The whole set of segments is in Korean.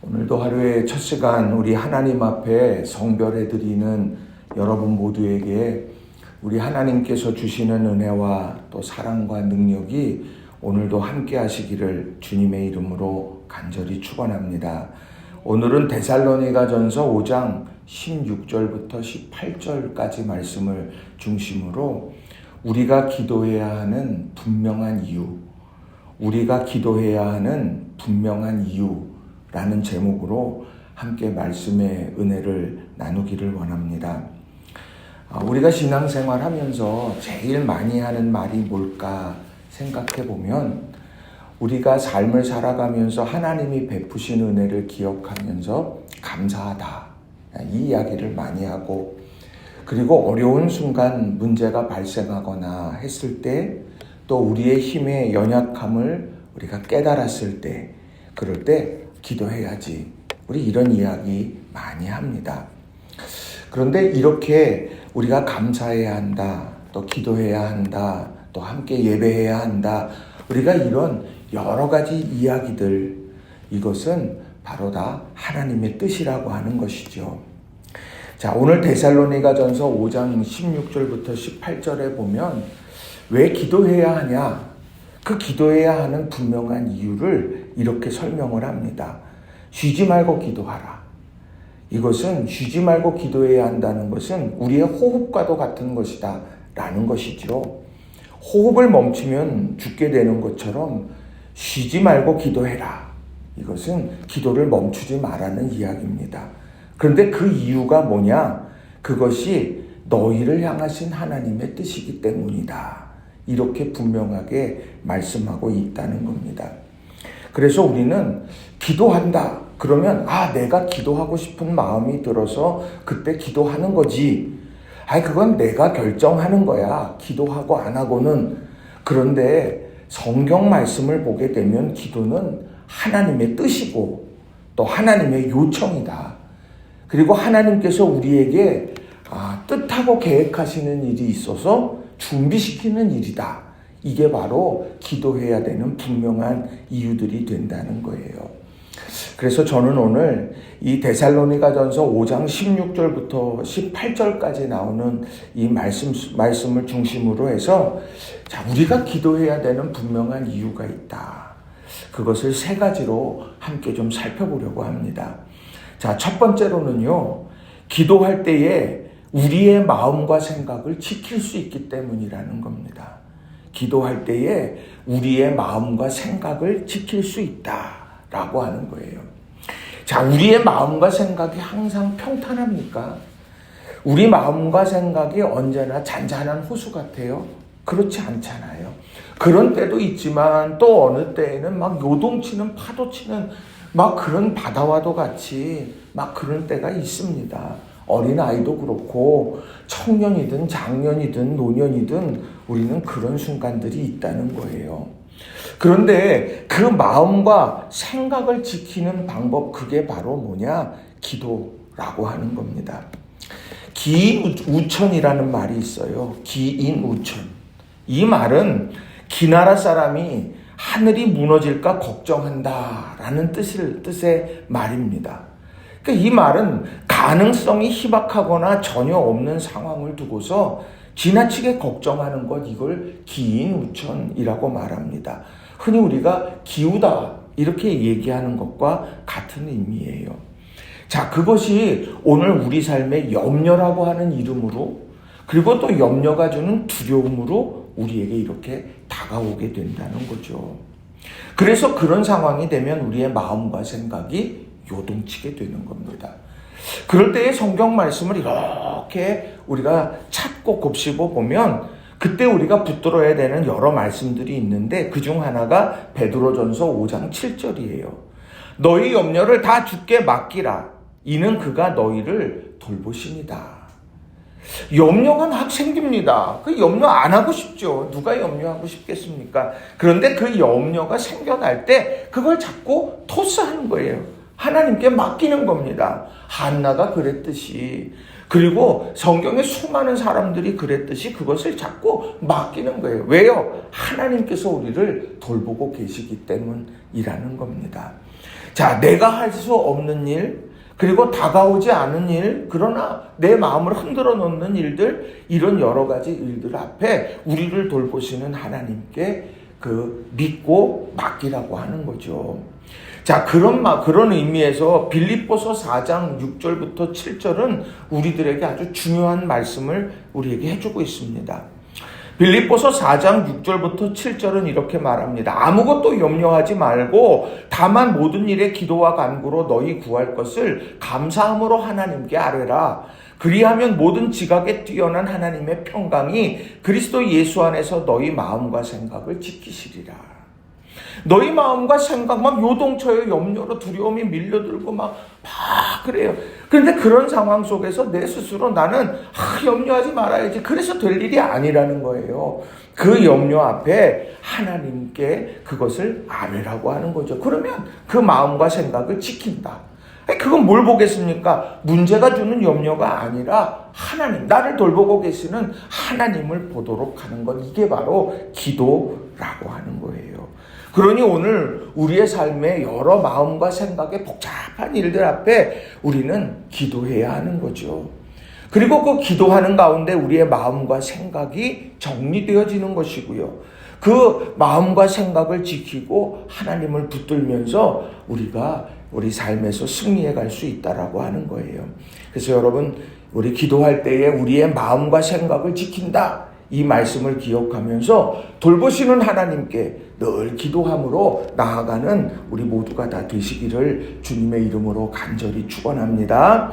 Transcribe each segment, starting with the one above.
오늘도 하루의 첫 시간 우리 하나님 앞에 성별해드리는 여러분 모두에게 우리 하나님께서 주시는 은혜와 또 사랑과 능력이 오늘도 함께 하시기를 주님의 이름으로 간절히 축원합니다. 오늘은 데살로니가전서 5장 16절부터 18절까지 말씀을 중심으로 우리가 기도해야 하는 분명한 이유, 우리가 기도해야 하는 분명한 이유라는 제목으로 함께 말씀의 은혜를 나누기를 원합니다. 우리가 신앙생활 하면서 제일 많이 하는 말이 뭘까 생각해 보면 우리가 삶을 살아가면서 하나님이 베푸신 은혜를 기억하면서 감사하다, 이 이야기를 많이 하고, 그리고 어려운 순간 문제가 발생하거나 했을 때, 또 우리의 힘의 연약함을 우리가 깨달았을 때, 그럴 때 기도해야지, 우리 이런 이야기 많이 합니다. 그런데 이렇게 우리가 감사해야 한다, 또 기도해야 한다, 또 함께 예배해야 한다, 우리가 이런 여러 가지 이야기들, 이것은 바로 다 하나님의 뜻이라고 하는 것이죠. 자, 오늘 데살로니가전서 5장 16절부터 18절에 보면 왜 기도해야 하냐, 그 기도해야 하는 분명한 이유를 이렇게 설명을 합니다. 쉬지 말고 기도하라. 이것은 쉬지 말고 기도해야 한다는 것은 우리의 호흡과도 같은 것이다 라는 것이죠. 호흡을 멈추면 죽게 되는 것처럼 쉬지 말고 기도해라. 이것은 기도를 멈추지 말라는 이야기입니다. 그런데 그 이유가 뭐냐? 그것이 너희를 향하신 하나님의 뜻이기 때문이다. 이렇게 분명하게 말씀하고 있다는 겁니다. 그래서 우리는 기도한다. 그러면 내가 기도하고 싶은 마음이 들어서 그때 기도하는 거지. 그건 내가 결정하는 거야. 기도하고 안 하고는. 그런데 성경 말씀을 보게 되면 기도는 하나님의 뜻이고 또 하나님의 요청이다. 그리고 하나님께서 우리에게 뜻하고 계획하시는 일이 있어서 준비시키는 일이다. 이게 바로 기도해야 되는 분명한 이유들이 된다는 거예요. 그래서 저는 오늘 이 데살로니가전서 5장 16절부터 18절까지 나오는 이 말씀을 중심으로 해서 우리가 기도해야 되는 분명한 이유가 있다. 그것을 세 가지로 함께 좀 살펴보려고 합니다. 자, 첫 번째로는요, 기도할 때에 우리의 마음과 생각을 지킬 수 있기 때문이라는 겁니다. 기도할 때에 우리의 마음과 생각을 지킬 수 있다라고 하는 거예요. 자, 우리의 마음과 생각이 항상 평탄합니까? 우리 마음과 생각이 언제나 잔잔한 호수 같아요? 그렇지 않잖아요. 그런 때도 있지만 또 어느 때에는 막 요동치는 파도치는 막 그런 바다와도 같이 막 그런 때가 있습니다. 어린아이도 그렇고 청년이든 장년이든 노년이든 우리는 그런 순간들이 있다는 거예요. 그런데 그 마음과 생각을 지키는 방법, 그게 바로 뭐냐? 기도라고 하는 겁니다. 기인우천이라는 말이 있어요. 기인우천. 이 말은 기나라 사람이 하늘이 무너질까 걱정한다라는 뜻의 말입니다. 그러니까 이 말은 가능성이 희박하거나 전혀 없는 상황을 두고서 지나치게 걱정하는 것, 이걸 기인우천이라고 말합니다. 흔히 우리가 기우다 이렇게 얘기하는 것과 같은 의미예요. 자, 그것이 오늘 우리 삶의 염려라고 하는 이름으로, 그리고 또 염려가 주는 두려움으로 우리에게 이렇게 다가오게 된다는 거죠. 그래서 그런 상황이 되면 우리의 마음과 생각이 요동치게 되는 겁니다. 그럴 때의 성경 말씀을 이렇게 우리가 찾고 곱씹어 보면 그때 우리가 붙들어야 되는 여러 말씀들이 있는데 그중 하나가 베드로전서 5장 7절이에요. 너희 염려를 다 주께 맡기라. 이는 그가 너희를 돌보십니다. 염려가 막 생깁니다. 그 염려 안 하고 싶죠. 누가 염려하고 싶겠습니까? 그런데 그 염려가 생겨날 때 그걸 자꾸 토스하는 거예요. 하나님께 맡기는 겁니다. 한나가 그랬듯이, 그리고 성경에 수많은 사람들이 그랬듯이 그것을 자꾸 맡기는 거예요. 왜요? 하나님께서 우리를 돌보고 계시기 때문이라는 겁니다. 자, 내가 할 수 없는 일, 그리고 다가오지 않은 일, 그러나 내 마음을 흔들어 놓는 일들, 이런 여러 가지 일들 앞에 우리를 돌보시는 하나님께 믿고 맡기라고 하는 거죠. 자, 그런 의미에서 빌립보서 4장 6절부터 7절은 우리들에게 아주 중요한 말씀을 우리에게 해주고 있습니다. 빌립보서 4장 6절부터 7절은 이렇게 말합니다. 아무것도 염려하지 말고 다만 모든 일에 기도와 간구로 너희 구할 것을 감사함으로 하나님께 아뢰라. 그리하면 모든 지각에 뛰어난 하나님의 평강이 그리스도 예수 안에서 너희 마음과 생각을 지키시리라. 너희 마음과 생각 막 요동쳐요. 염려로 두려움이 밀려들고 막 그래요. 그런데 그런 상황 속에서 내 스스로 나는 염려하지 말아야지. 그래서 될 일이 아니라는 거예요. 그 염려 앞에 하나님께 그것을 아뢰라고 하는 거죠. 그러면 그 마음과 생각을 지킨다. 그건 뭘 보겠습니까? 문제가 주는 염려가 아니라 하나님, 나를 돌보고 계시는 하나님을 보도록 하는 것. 이게 바로 기도라고 하는 거예요. 그러니 오늘 우리의 삶의 여러 마음과 생각의 복잡한 일들 앞에 우리는 기도해야 하는 거죠. 그리고 그 기도하는 가운데 우리의 마음과 생각이 정리되어지는 것이고요. 그 마음과 생각을 지키고 하나님을 붙들면서 우리가 우리 삶에서 승리해 갈 수 있다라고 하는 거예요. 그래서 여러분, 우리 기도할 때에 우리의 마음과 생각을 지킨다. 이 말씀을 기억하면서 돌보시는 하나님께 늘 기도함으로 나아가는 우리 모두가 다 되시기를 주님의 이름으로 간절히 축원합니다.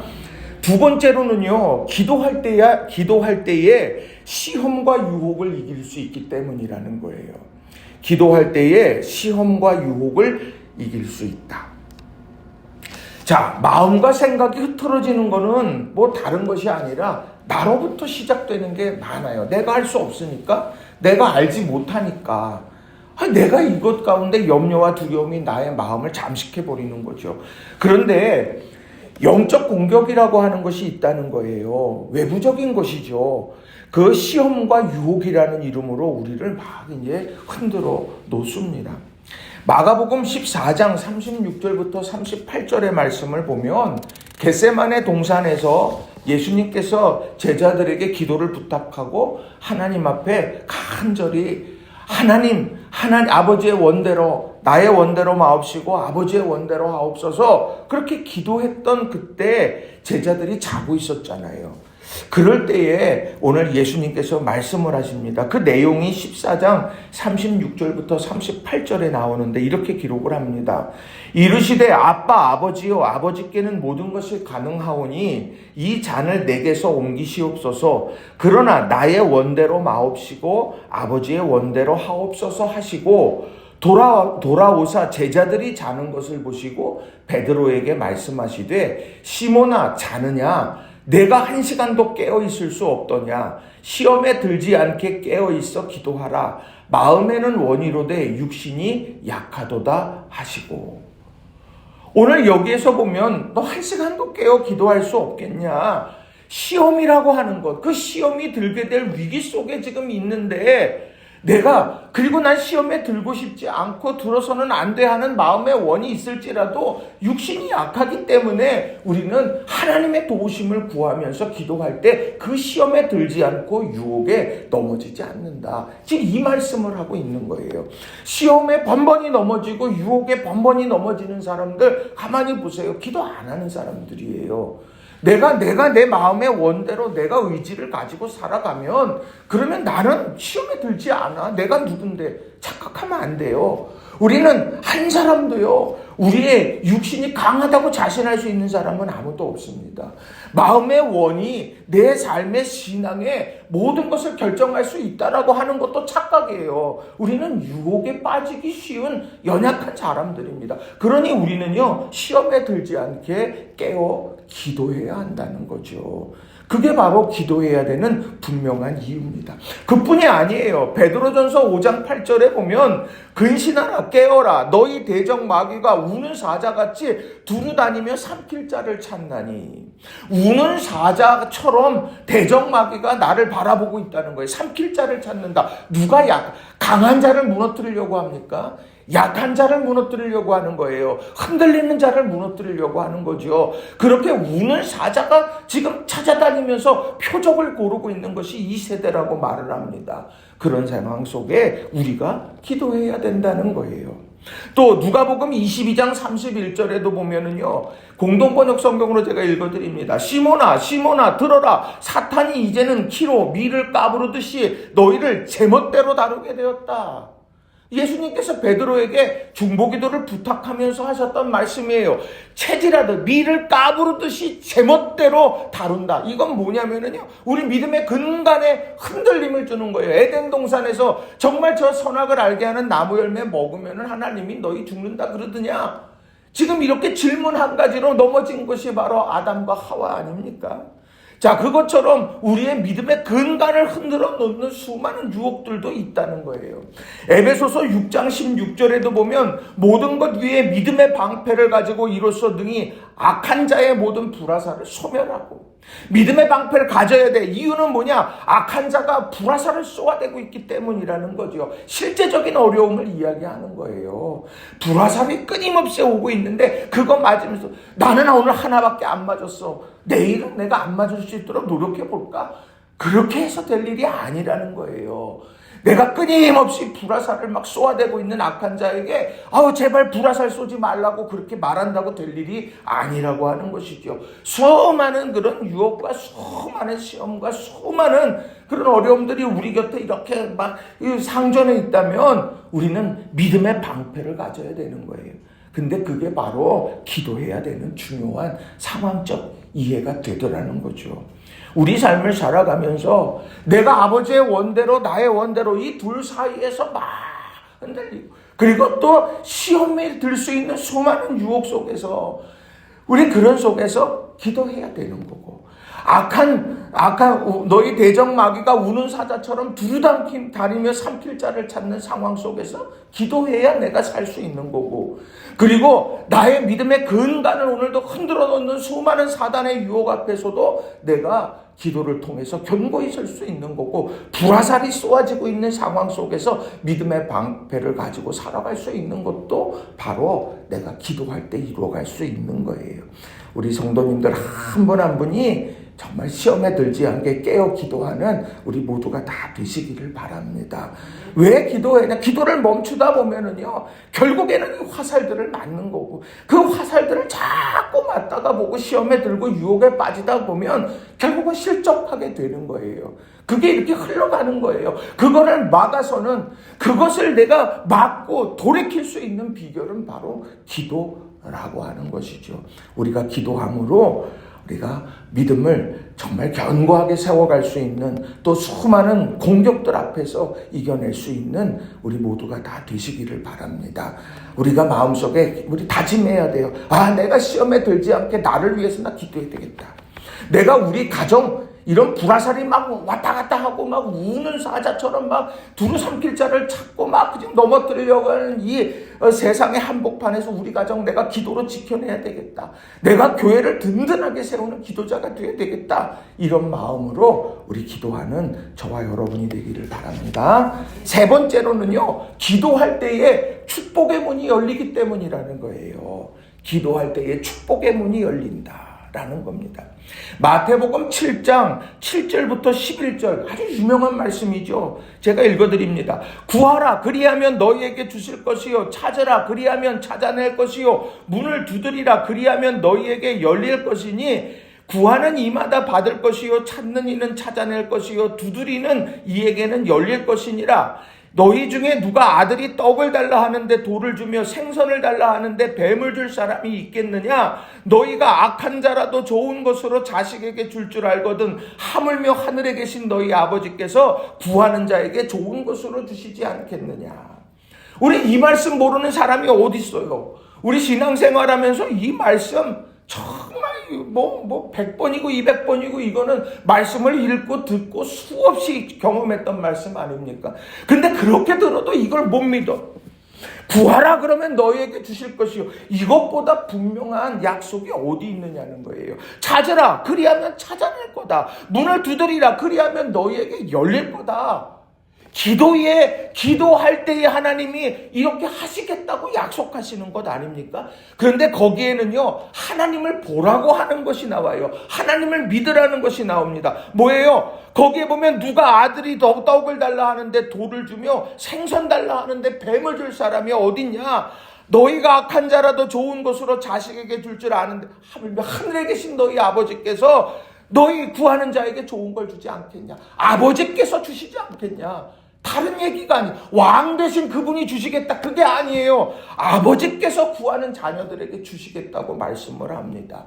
두 번째로는요, 기도할 때에 시험과 유혹을 이길 수 있기 때문이라는 거예요. 기도할 때에 시험과 유혹을 이길 수 있다. 자, 마음과 생각이 흐트러지는 거는 뭐 다른 것이 아니라 나로부터 시작되는 게 많아요. 내가 할 수 없으니까, 내가 알지 못하니까, 내가 이것 가운데 염려와 두려움이 나의 마음을 잠식해버리는 거죠. 그런데 영적 공격이라고 하는 것이 있다는 거예요. 외부적인 것이죠. 그 시험과 유혹이라는 이름으로 우리를 막 이제 흔들어 놓습니다. 마가복음 14장 36절부터 38절의 말씀을 보면 겟세마네 동산에서 예수님께서 제자들에게 기도를 부탁하고 하나님 앞에 간절히 하나님 아버지의 원대로 나의 원대로 마옵시고 아버지의 원대로 하옵소서 그렇게 기도했던 그때 제자들이 자고 있었잖아요. 그럴 때에 오늘 예수님께서 말씀을 하십니다. 그 내용이 14장 36절부터 38절에 나오는데 이렇게 기록을 합니다. 이르시되 아빠 아버지여 아버지께는 모든 것이 가능하오니 이 잔을 내게서 옮기시옵소서. 그러나 나의 원대로 마옵시고 아버지의 원대로 하옵소서 하시고 돌아오사 제자들이 자는 것을 보시고 베드로에게 말씀하시되 시몬아 자느냐? 내가 1시간도 깨어있을 수 없더냐? 시험에 들지 않게 깨어있어 기도하라. 마음에는 원이로되 육신이 약하도다 하시고. 오늘 여기에서 보면 너 1시간도 깨어 기도할 수 없겠냐? 시험이라고 하는 것, 그 시험이 들게 될 위기 속에 지금 있는데 그리고 난 시험에 들고 싶지 않고 들어서는 안 돼 하는 마음의 원이 있을지라도 육신이 약하기 때문에 우리는 하나님의 도우심을 구하면서 기도할 때 그 시험에 들지 않고 유혹에 넘어지지 않는다. 지금 이 말씀을 하고 있는 거예요. 시험에 번번이 넘어지고 유혹에 번번이 넘어지는 사람들 가만히 보세요. 기도 안 하는 사람들이에요. 내가 내 마음의 원대로 내가 의지를 가지고 살아가면 그러면 나는 시험에 들지 않아. 내가 누군데 착각하면 안 돼요. 우리는 한 사람도요. 우리의 육신이 강하다고 자신할 수 있는 사람은 아무도 없습니다. 마음의 원이 내 삶의 신앙의 모든 것을 결정할 수 있다라고 하는 것도 착각이에요. 우리는 유혹에 빠지기 쉬운 연약한 사람들입니다. 그러니 우리는요. 시험에 들지 않게 깨어 기도해야 한다는 거죠. 그게 바로 기도해야 되는 분명한 이유입니다. 그뿐이 아니에요. 베드로전서 5장 8절에 보면 근신하라 깨어라 너희 대적 마귀가 우는 사자같이 두루다니며 삼킬 자를 찾나니. 우는 사자처럼 대적 마귀가 나를 바라보고 있다는 거예요. 삼킬 자를 찾는다. 누가 강한 자를 무너뜨리려고 합니까? 약한 자를 무너뜨리려고 하는 거예요. 흔들리는 자를 무너뜨리려고 하는 거죠. 그렇게 우는 사자가 지금 찾아다니면서 표적을 고르고 있는 것이 이 세대라고 말을 합니다. 그런 상황 속에 우리가 기도해야 된다는 거예요. 또 누가복음 22장 31절에도 보면은요, 공동번역 성경으로 제가 읽어드립니다. 시몬아 시몬아 들어라, 사탄이 이제는 키로 밀을 까부르듯이 너희를 제멋대로 다루게 되었다. 예수님께서 베드로에게 중보기도를 부탁하면서 하셨던 말씀이에요. 체질하듯 밀을 까부르듯이 제멋대로 다룬다. 이건 뭐냐면은요, 우리 믿음의 근간에 흔들림을 주는 거예요. 에덴 동산에서 정말 저 선악을 알게 하는 나무 열매 먹으면은 하나님이 너희 죽는다 그러더냐? 지금 이렇게 질문 한 가지로 넘어진 것이 바로 아담과 하와 아닙니까? 자, 그것처럼 우리의 믿음의 근간을 흔들어 놓는 수많은 유혹들도 있다는 거예요. 에베소서 6장 16절에도 보면 모든 것 위에 믿음의 방패를 가지고 이로써 능히 악한 자의 모든 불화살을 소멸하고, 믿음의 방패를 가져야 돼. 이유는 뭐냐? 악한 자가 불화살을 쏘아대고 있기 때문이라는 거죠. 실제적인 어려움을 이야기하는 거예요. 불화살이 끊임없이 오고 있는데 그거 맞으면서 나는 오늘 하나밖에 안 맞았어, 내일은 내가 안 맞을 수 있도록 노력해볼까? 그렇게 해서 될 일이 아니라는 거예요. 내가 끊임없이 불화살을 막 쏘아대고 있는 악한 자에게 제발 불화살 쏘지 말라고 그렇게 말한다고 될 일이 아니라고 하는 것이죠. 수많은 그런 유혹과 수많은 시험과 수많은 그런 어려움들이 우리 곁에 이렇게 막 상존해 있다면 우리는 믿음의 방패를 가져야 되는 거예요. 근데 그게 바로 기도해야 되는 중요한 상황적 이해가 되더라는 거죠. 우리 삶을 살아가면서 내가 아버지의 원대로 나의 원대로 이 둘 사이에서 막 흔들리고, 그리고 또 시험에 들 수 있는 수많은 유혹 속에서 우리 그런 속에서 기도해야 되는 거고, 악한 너희 대적 마귀가 우는 사자처럼 두루다니 다니며 삼킬 자를 찾는 상황 속에서 기도해야 내가 살 수 있는 거고, 그리고 나의 믿음의 근간을 오늘도 흔들어 놓는 수많은 사단의 유혹 앞에서도 내가 기도를 통해서 견고히 설 수 있는 거고, 불화살이 쏘아지고 있는 상황 속에서 믿음의 방패를 가지고 살아갈 수 있는 것도 바로 내가 기도할 때 이루어갈 수 있는 거예요. 우리 성도님들 한 분 한 분이 정말 시험에 들지 않게 깨어 기도하는 우리 모두가 다 되시기를 바랍니다. 왜 기도해냐? 기도를 멈추다 보면은요, 결국에는 이 화살들을 맞는 거고, 그 화살들을 자꾸 맞다가 보고 시험에 들고 유혹에 빠지다 보면 결국은 실족하게 되는 거예요. 그게 이렇게 흘러가는 거예요. 그거를 막아서는, 그것을 내가 막고 돌이킬 수 있는 비결은 바로 기도라고 하는 것이죠. 우리가 기도함으로 우리가 믿음을 정말 견고하게 세워갈 수 있는, 또 수많은 공격들 앞에서 이겨낼 수 있는 우리 모두가 다 되시기를 바랍니다. 우리가 마음속에 우리 다짐해야 돼요. 내가 시험에 들지 않게 나를 위해서 나 기도해야 되겠다. 내가 우리 가정 이런 불화살이 막 왔다 갔다 하고 막 우는 사자처럼 막 두루 삼킬 자를 찾고 막 그냥 넘어뜨리려고 하는 이 세상의 한복판에서 우리 가정 내가 기도로 지켜내야 되겠다. 내가 교회를 든든하게 세우는 기도자가 되어야 되겠다. 이런 마음으로 우리 기도하는 저와 여러분이 되기를 바랍니다. 세 번째로는요, 기도할 때에 축복의 문이 열리기 때문이라는 거예요. 기도할 때에 축복의 문이 열린다 라는 겁니다. 마태복음 7장 7절부터 11절 아주 유명한 말씀이죠. 제가 읽어드립니다. 구하라 그리하면 너희에게 주실 것이요, 찾으라 그리하면 찾아낼 것이요, 문을 두드리라 그리하면 너희에게 열릴 것이니 구하는 이마다 받을 것이요, 찾는 이는 찾아낼 것이요, 두드리는 이에게는 열릴 것이니라. 너희 중에 누가 아들이 떡을 달라 하는데 돌을 주며 생선을 달라 하는데 뱀을 줄 사람이 있겠느냐? 너희가 악한 자라도 좋은 것으로 자식에게 줄 줄 알거든 하물며 하늘에 계신 너희 아버지께서 구하는 자에게 좋은 것으로 주시지 않겠느냐? 우리 이 말씀 모르는 사람이 어디 있어요? 우리 신앙생활하면서 이 말씀 정말 100번이고 200번이고 이거는 말씀을 읽고 듣고 수없이 경험했던 말씀 아닙니까? 근데 그렇게 들어도 이걸 못 믿어. 구하라 그러면 너희에게 주실 것이요, 이것보다 분명한 약속이 어디 있느냐는 거예요. 찾으라 그리하면 찾아낼 거다. 문을 두드리라 그리하면 너희에게 열릴 거다. 기도할 때에 하나님이 이렇게 하시겠다고 약속하시는 것 아닙니까? 그런데 거기에는요, 하나님을 보라고 하는 것이 나와요. 하나님을 믿으라는 것이 나옵니다. 뭐예요? 거기에 보면 누가 아들이 떡을 달라 하는데 돌을 주며 생선 달라 하는데 뱀을 줄 사람이 어딨냐? 너희가 악한 자라도 좋은 것으로 자식에게 줄 줄 아는데 하늘에 계신 너희 아버지께서 너희 구하는 자에게 좋은 걸 주지 않겠냐? 아버지께서 주시지 않겠냐? 다른 얘기가 아니에요. 왕 대신 그분이 주시겠다. 그게 아니에요. 아버지께서 구하는 자녀들에게 주시겠다고 말씀을 합니다.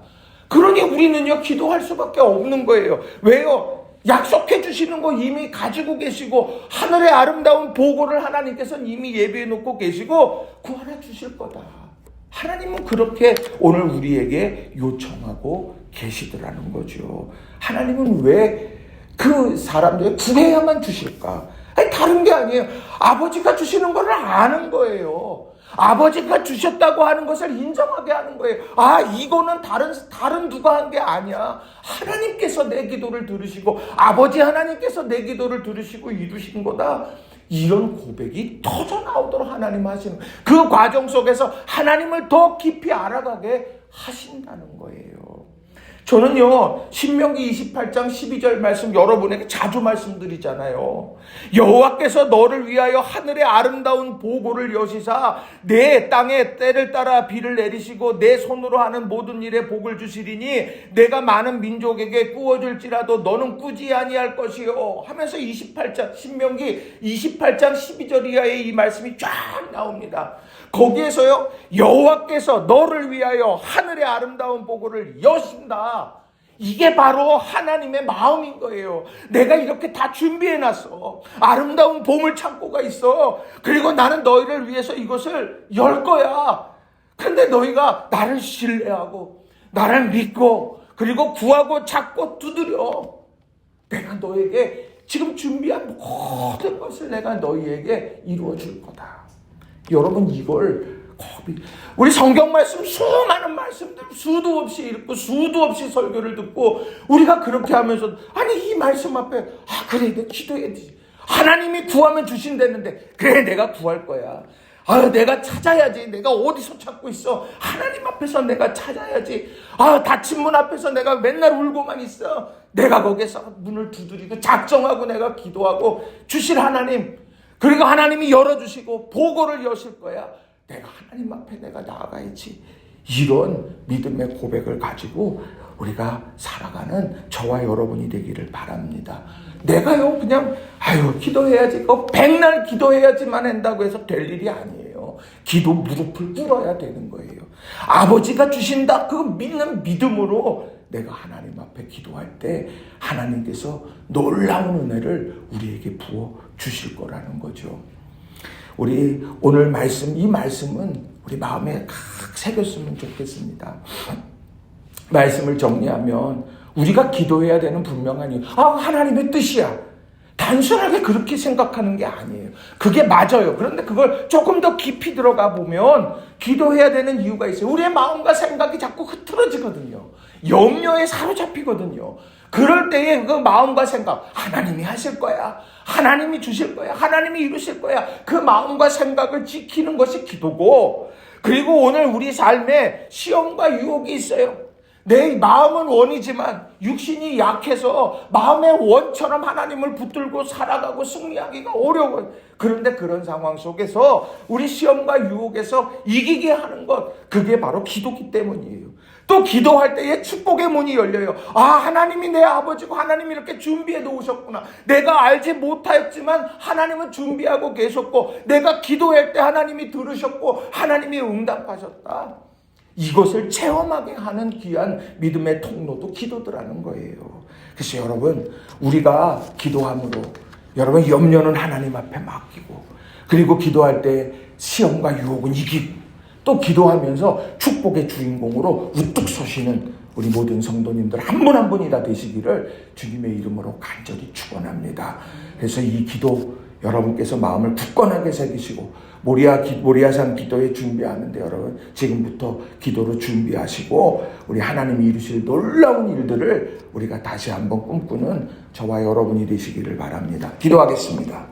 그러니 우리는요, 기도할 수밖에 없는 거예요. 왜요? 약속해 주시는 거 이미 가지고 계시고 하늘의 아름다운 보고를 하나님께서는 이미 예비해 놓고 계시고 구하라 주실 거다. 하나님은 그렇게 오늘 우리에게 요청하고 계시더라는 거죠. 하나님은 왜 그 사람들에게 구해야만 주실까? 아니, 다른 게 아니에요. 아버지가 주시는 것을 아는 거예요. 아버지가 주셨다고 하는 것을 인정하게 하는 거예요. 아, 이거는 다른 누가 한 게 아니야. 하나님께서 내 기도를 들으시고 아버지 하나님께서 내 기도를 들으시고 이루신 거다. 이런 고백이 터져 나오도록 하나님 하시는 그 과정 속에서 하나님을 더 깊이 알아가게 하신다는 거예요. 저는요, 신명기 28장 12절 말씀 여러분에게 자주 말씀드리잖아요. 여호와께서 너를 위하여 하늘의 아름다운 보고를 여시사 내 땅에 때를 따라 비를 내리시고 내 손으로 하는 모든 일에 복을 주시리니 내가 많은 민족에게 꾸어줄지라도 너는 꾸지 아니할 것이요 하면서 신명기 28장 12절 이하에 이 말씀이 쫙 나옵니다. 거기에서요, 여호와께서 너를 위하여 하늘의 아름다운 보고를 여신다. 이게 바로 하나님의 마음인 거예요. 내가 이렇게 다 준비해놨어. 아름다운 보물 창고가 있어. 그리고 나는 너희를 위해서 이것을 열 거야. 근데 너희가 나를 신뢰하고 나를 믿고 그리고 구하고 찾고 두드려. 내가 너에게 지금 준비한 모든 것을 내가 너희에게 이루어 줄 거다. 여러분, 이걸 우리 성경 말씀 수많은 말씀들 수도 없이 읽고 수도 없이 설교를 듣고 우리가 그렇게 하면서 아니 이 말씀 앞에 그래 내가 기도해야지. 하나님이 구하면 주신다는데 그래 내가 구할 거야. 내가 찾아야지. 내가 어디서 찾고 있어. 하나님 앞에서 내가 찾아야지. 닫힌 문 앞에서 내가 맨날 울고만 있어. 내가 거기서 문을 두드리고 작정하고 내가 기도하고 주실 하나님, 그리고 하나님이 열어주시고 보고를 여실 거야. 내가 하나님 앞에 내가 나아가야지. 이런 믿음의 고백을 가지고 우리가 살아가는 저와 여러분이 되기를 바랍니다. 내가요 그냥 기도해야지, 백날 기도해야지만 한다고 해서 될 일이 아니에요. 기도 무릎을 꿇어야 되는 거예요. 아버지가 주신다 그 믿는 믿음으로 내가 하나님 앞에 기도할 때 하나님께서 놀라운 은혜를 우리에게 부어 주실 거라는 거죠. 우리 오늘 이 말씀은 우리 마음에 각 새겼으면 좋겠습니다. 말씀을 정리하면 우리가 기도해야 되는 분명한 이유, 하나님의 뜻이야. 단순하게 그렇게 생각하는 게 아니에요. 그게 맞아요. 그런데 그걸 조금 더 깊이 들어가 보면 기도해야 되는 이유가 있어요. 우리의 마음과 생각이 자꾸 흐트러지거든요. 염려에 사로잡히거든요. 그럴 때에 그 마음과 생각, 하나님이 하실 거야. 하나님이 주실 거야. 하나님이 이루실 거야. 그 마음과 생각을 지키는 것이 기도고, 그리고 오늘 우리 삶에 시험과 유혹이 있어요. 내 마음은 원이지만 육신이 약해서 마음의 원처럼 하나님을 붙들고 살아가고 승리하기가 어려워요. 그런데 그런 상황 속에서 우리 시험과 유혹에서 이기게 하는 것, 그게 바로 기도기 때문이에요. 또 기도할 때에 축복의 문이 열려요. 하나님이 내 아버지고 하나님이 이렇게 준비해 놓으셨구나. 내가 알지 못하였지만 하나님은 준비하고 계셨고, 내가 기도할 때 하나님이 들으셨고 하나님이 응답하셨다. 이것을 체험하게 하는 귀한 믿음의 통로도 기도더라는 거예요. 그래서 여러분, 우리가 기도함으로 여러분 염려는 하나님 앞에 맡기고, 그리고 기도할 때 시험과 유혹은 이기고, 또 기도하면서 축복의 주인공으로 우뚝 서시는 우리 모든 성도님들 한 분 한 분이 다 되시기를 주님의 이름으로 간절히 축원합니다. 그래서 이 기도 여러분께서 마음을 굳건하게 새기시고 모리아산 기도에 준비하는데 여러분 지금부터 기도로 준비하시고 우리 하나님이 이루실 놀라운 일들을 우리가 다시 한번 꿈꾸는 저와 여러분이 되시기를 바랍니다. 기도하겠습니다.